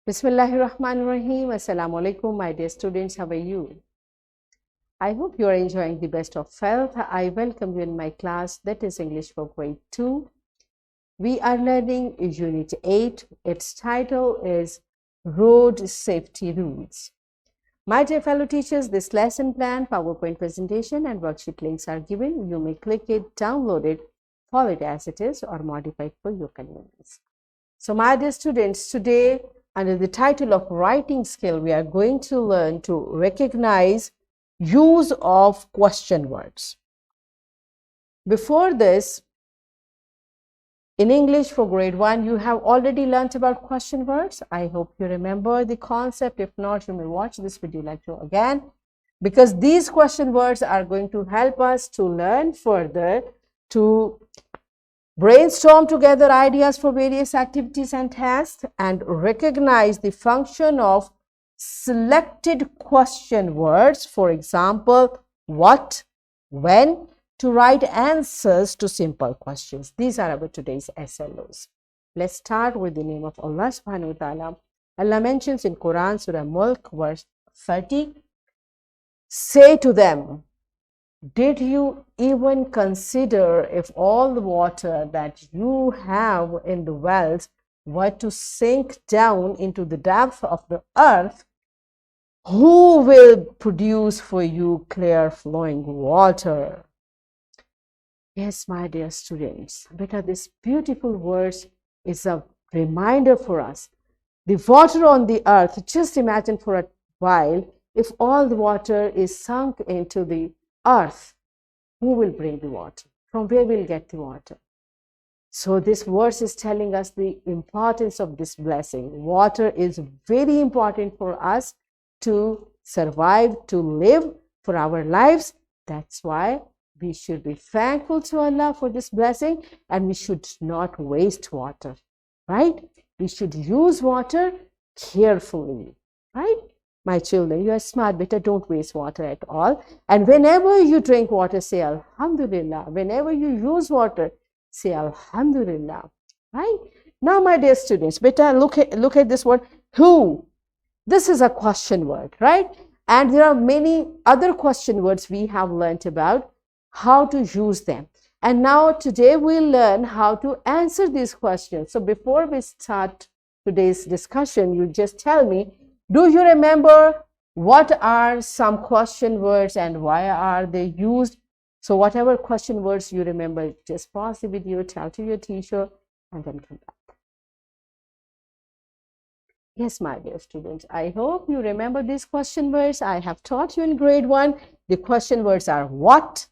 Bismillahirrahmanirrahim. Assalamu alaikum, my dear students. How are you? I hope you are enjoying the best of health. I welcome you in my class, that is English for grade 2. We are learning Unit 8. Its title is Road Safety Rules. My dear fellow teachers, this lesson plan, PowerPoint presentation and worksheet links are given. You may click it, download it, follow it as it is, or modify it for your convenience. So my dear students, today under the title of writing skill, we are going to learn to recognize use of question words. Before this, in English for grade 1, you have already learnt about question words. I hope you remember the concept. If not, you may watch this video lecture again, because these question words are going to help us to learn further, to brainstorm together ideas for various activities and tasks, and recognize the function of selected question words. For example, what, when, to write answers to simple questions. These are our today's SLOs. Let's start with the name of Allah subhanahu wa ta'ala. Allah mentions in Quran, Surah Mulk, verse 30, say to them, did you even consider if all the water that you have in the wells were to sink down into the depth of the earth, who will produce for you clear flowing water? Yes, my dear students, because this beautiful verse is a reminder for us. The water on the earth, just imagine for a while, if all the water is sunk into the earth, who will bring the water? From where we'll get the water? So this verse is telling us the importance of this blessing. Water is very important for us to survive, to live, for our lives. That's why we should be thankful to Allah for this blessing, and we should not waste water, right? We should use water carefully, right? My children, you are smart, better don't waste water at all. And whenever you drink water, say Alhamdulillah. Whenever you use water, say Alhamdulillah, right? Now, my dear students, better look at this word, who. This is a question word, right? And there are many other question words we have learnt about how to use them. And now today we'll learn how to answer these questions. So before we start today's discussion, you just tell me, do you remember what are some question words and why are they used? So whatever question words you remember, just pause the video, tell to your teacher, and then come back. Yes, my dear students, I hope you remember these question words I have taught you in grade 1. The question words are what,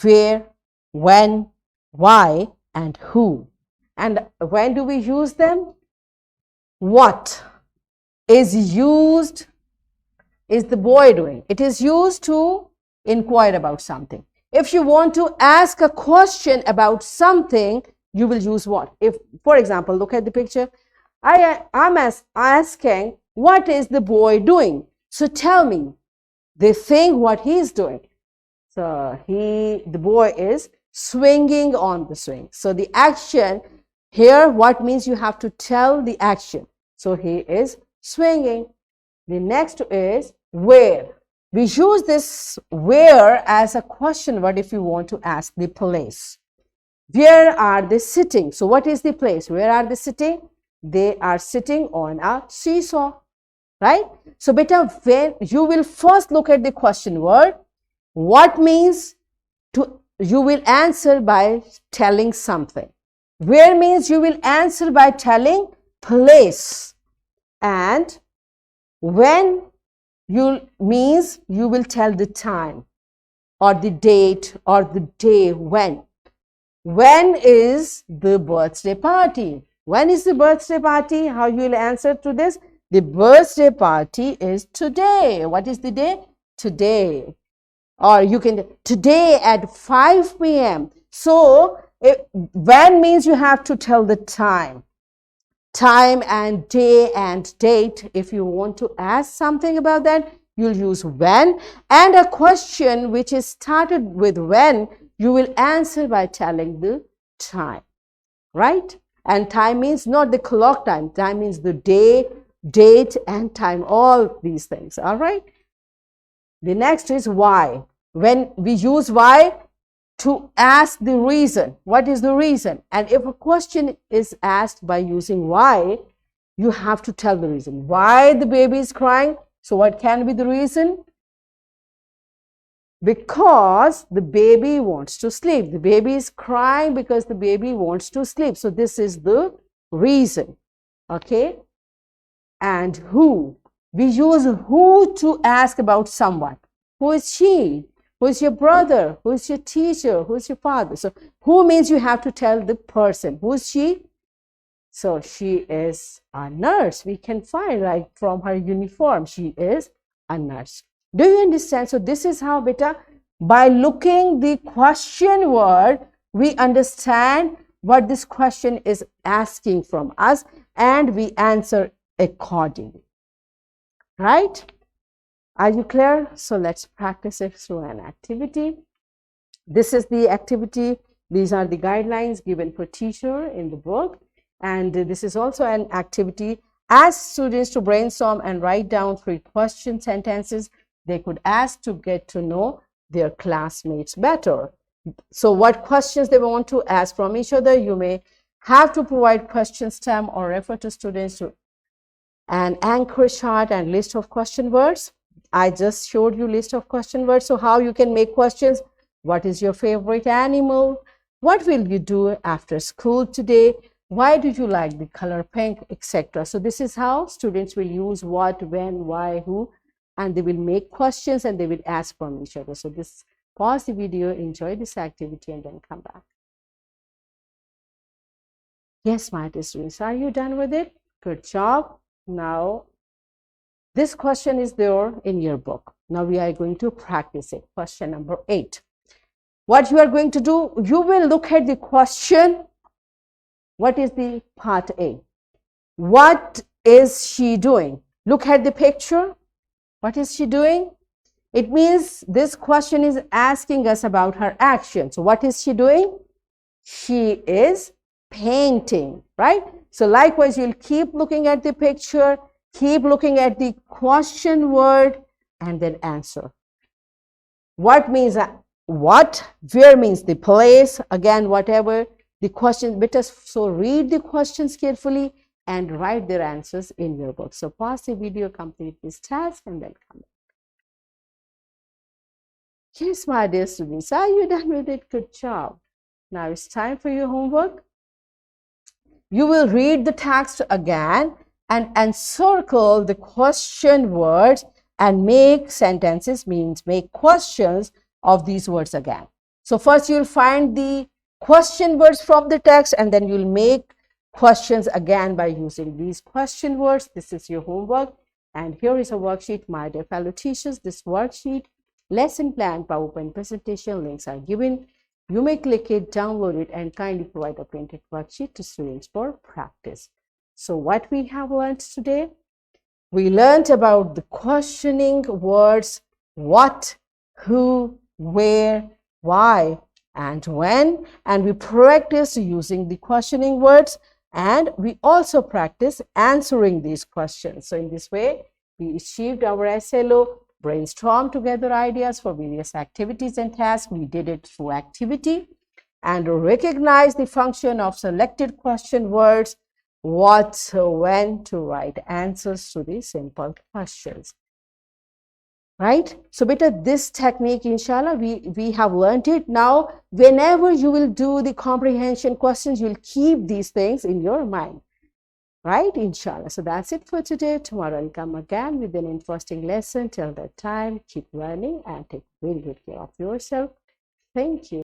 where, when, why, and who. And when do we use them? What is used, is the boy doing? It is used to inquire about something. If you want to ask a question about something, you will use what? If, for example, look at the picture. I'm asking, what is the boy doing? So tell me the thing what he is doing. So the boy is swinging on the swing. So the action here, what means you have to tell the action. So he is swinging. The next is where. We use this where as a question word if you want to ask the place. Where are they sitting? So what is the place? Where are they sitting? They are sitting on a seesaw, right? So beta, when you will first look at the question word, what means to, you will answer by telling something. Where means you will answer by telling place. And when you means you will tell the time or the date or the day when. When is the birthday party? When is the birthday party? How you will answer to this? The birthday party is today. What is the day? Today. Or you can, today at 5 p.m. So, when means you have to tell the time. Time and day and date. If you want to ask something about that, you'll use when. And a question which is started with when, you will answer by telling the time, right? And time means not the clock time. Time means the day date and time, all these things. All right. The next is why. When we use why to ask the reason, what is the reason? And if a question is asked by using why, you have to tell the reason. Why the baby is crying? So what can be the reason? Because the baby wants to sleep. The baby is crying because the baby wants to sleep. So this is the reason. Okay. And who? We use who to ask about someone. Who is she? Who is your brother? Who is your teacher? Who is your father? So who means you have to tell the person. Who is she? So she is a nurse. We can find right from her uniform. She is a nurse. Do you understand? So this is how, beta, by looking the question word, we understand what this question is asking from us and we answer accordingly. Right? Are you clear? So let's practice it through an activity. This is the activity. These are the guidelines given for teacher in the book. And this is also an activity. Ask students to brainstorm and write down 3 question sentences they could ask to get to know their classmates better. So what questions they want to ask from each other, you may have to provide question stem or refer to students to an anchor chart and list of question words. I just showed you list of question words. So how you can make questions? What is your favorite animal? What will you do after school today? Why do you like the color pink, etc. So this is how students will use what, when, why, who, and they will make questions and they will ask from each other. So this, pause the video, enjoy this activity, and then come back. Yes, my dear students, are you done with it? Good job. Now, this question is there in your book. Now we are going to practice it. Question number 8. What you are going to do, you will look at the question. What is the part A? What is she doing? Look at the picture. What is she doing? It means this question is asking us about her action. So what is she doing? She is painting, right? So likewise, you'll keep looking at the picture, keep looking at the question word, and then answer. What means what? Where means the place. Again, whatever the question, better. So read the questions carefully and write their answers in your book. So pause the video, complete this task, and then come back. Yes, my dear students, are you done with it? Good job. Now it's time for your homework. You will read the text again and encircle the question words and make sentences, means make questions of these words again. So first you'll find the question words from the text and then you'll make questions again by using these question words. This is your homework, and here is a worksheet, my dear fellow teachers. This worksheet, lesson plan, PowerPoint presentation links are given. You may click it, download it, and kindly provide a printed worksheet to students for practice. So what we have learned today? We learned about the questioning words what, who, where, why, and when, and we practice using the questioning words, and we also practice answering these questions. So in this way, we achieved our SLO, brainstorm together ideas for various activities and tasks. We did it through activity and recognize the function of selected question words, what, when, to write answers to the simple questions. Right? So beta, this technique, inshallah, we have learned it. Now, whenever you will do the comprehension questions, you'll keep these things in your mind. Right? Inshallah. So that's it for today. Tomorrow I'll come again with an interesting lesson. Till that time, keep learning and take really good care of yourself. Thank you.